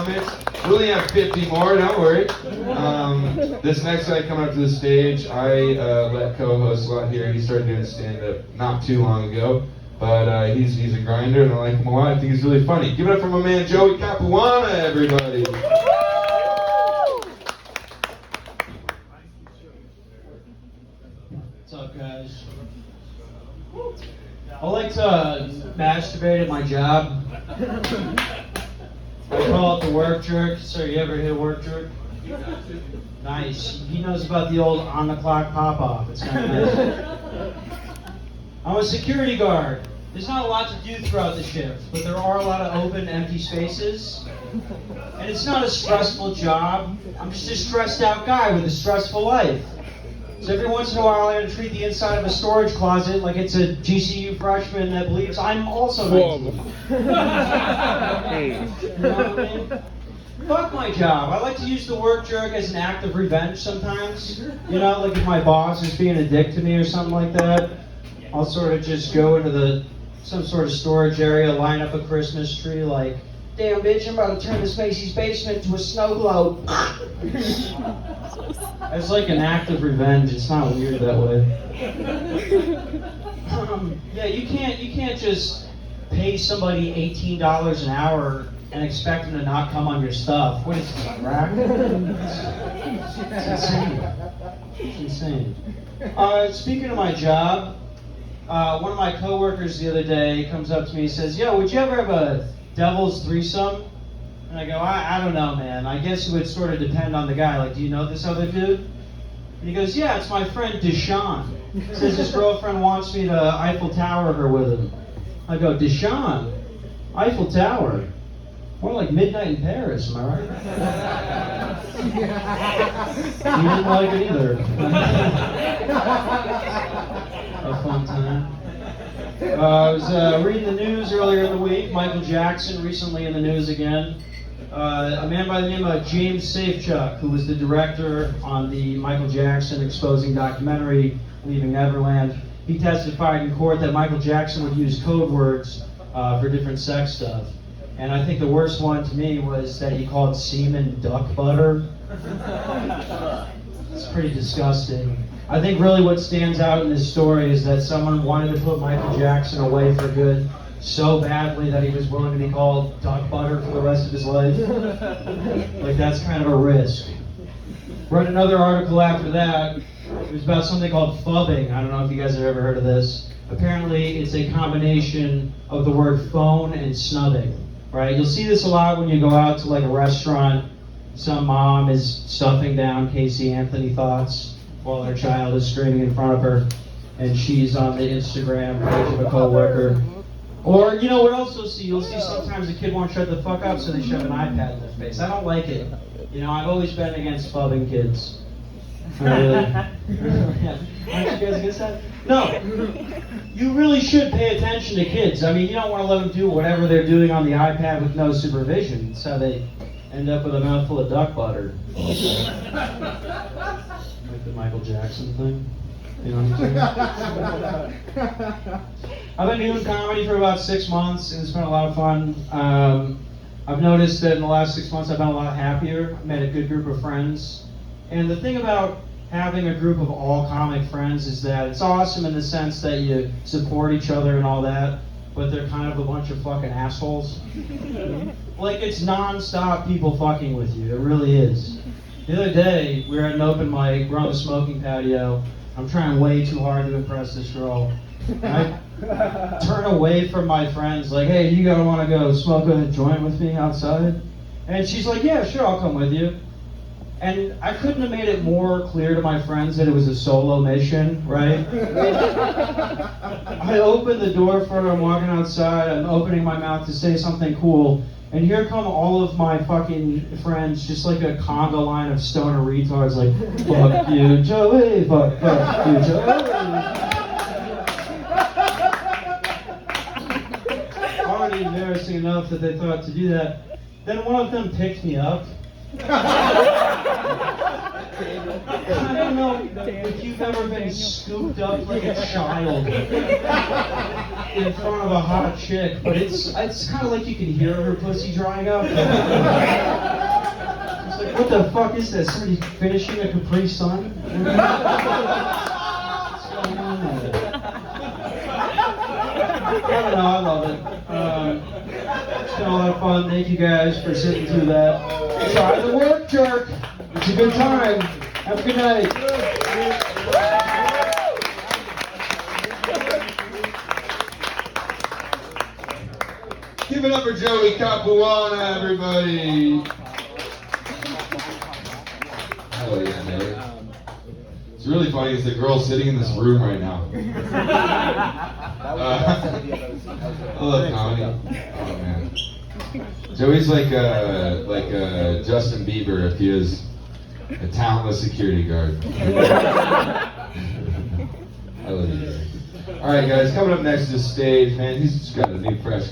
comics. We only have 50 more, don't worry. This next guy coming up to the stage, I let co-host a lot here. He started doing stand-up not too long ago. But he's a grinder, and I like him a lot. I think he's really funny. Give it up for my man Joey Capuana, everybody. What's up, guys? I like to masturbate at my job. I call it the work jerk. Sir, you ever hit work jerk? Nice. He knows about the old on-the-clock pop-off. It's kind of nice. I'm a security guard. There's not a lot to do throughout the shift, but there are a lot of open, empty spaces. And it's not a stressful job. I'm just a stressed out guy with a stressful life. So every once in a while I gotta treat the inside of a storage closet like it's a GCU freshman that believes I'm also 19. You know what I mean? Fuck my job. I like to use the work jerk as an act of revenge sometimes. You know, like if my boss is being a dick to me or something like that, I'll sort of just go into some sort of storage area, line up a Christmas tree like, damn bitch, I'm about to turn this Macy's basement into a snow globe. It's like an act of revenge. It's not weird that way. Yeah, you can't just pay somebody $18 an hour and expect them to not come on your stuff. What is this, crack? It's insane. It's insane. Speaking of my job, one of my coworkers the other day comes up to me and says, yo, would you ever have a devil's threesome? And I go, I don't know, man. I guess it would sort of depend on the guy. Like, do you know this other dude? And he goes, yeah, it's my friend Deshaun. Says his girlfriend wants me to Eiffel Tower her with him. I go, Deshaun? Eiffel Tower? More like Midnight in Paris, am I right? He didn't like it either. A fun time. I was reading the news earlier in the week. Michael Jackson recently in the news again. A man by the name of James Safechuck, who was the director on the Michael Jackson exposing documentary, Leaving Neverland, he testified in court that Michael Jackson would use code words for different sex stuff. And I think the worst one to me was that he called semen duck butter. It's pretty disgusting. I think really what stands out in this story is that someone wanted to put Michael Jackson away for good so badly that he was willing to be called duck butter for the rest of his life. Like, that's kind of a risk. Read another article after that. It was about something called phubbing. I don't know if you guys have ever heard of this. Apparently, it's a combination of the word phone and snubbing, right? You'll see this a lot when you go out to like a restaurant. Some mom is stuffing down Casey Anthony thoughts while her child is screaming in front of her, and she's on the Instagram page of a coworker. Or, you know what else you'll see? You'll see sometimes a kid won't shut the fuck up, so they shove an iPad in their face. I don't like it. You know, I've always been against phubbing kids. Really? Aren't you guys against that? No. You really should pay attention to kids. I mean, you don't want to let them do whatever they're doing on the iPad with no supervision. That's how they end up with a mouthful of duck butter. Like the Michael Jackson thing. You know what I'm saying? I've been doing comedy for about 6 months, and it's been a lot of fun. I've noticed that in the last 6 months I've been a lot happier. I've met a good group of friends. And the thing about having a group of all comic friends is that it's awesome in the sense that you support each other and all that, but they're kind of a bunch of fucking assholes. Like, it's non-stop people fucking with you. It really is. The other day, we were at an open mic, we're on the smoking patio. I'm trying way too hard to impress this girl. I turn away from my friends, like, hey, you gotta wanna go smoke a joint with me outside? And she's like, yeah, sure, I'll come with you. And I couldn't have made it more clear to my friends that it was a solo mission, right? I opened the door for her, I'm walking outside, I'm opening my mouth to say something cool, and here come all of my fucking friends, just like a conga line of stoner retards, like, fuck you, Joey, fuck you, Joey. Already embarrassing enough that they thought to do that. Then one of them picked me up. I don't know if you've ever been scooped up like a child in front of a hot chick, but it's kind of like you can hear her pussy drying up. What the fuck is that? Somebody finishing a Capri Sun? What's going on there? I don't know, I love it. It's been a lot of fun. Thank you guys for sitting through that. Try the work jerk. It's a good time. Have a good night. Give it up for Joey Capuana, everybody. Hell yeah, man. It's really funny is the girl sitting in this room right now. I love comedy. Oh man. Joey's like Justin Bieber if he is a talentless security guard. I love you, Joey. All right, guys, coming up next to the stage, man. He's just got a new fresh.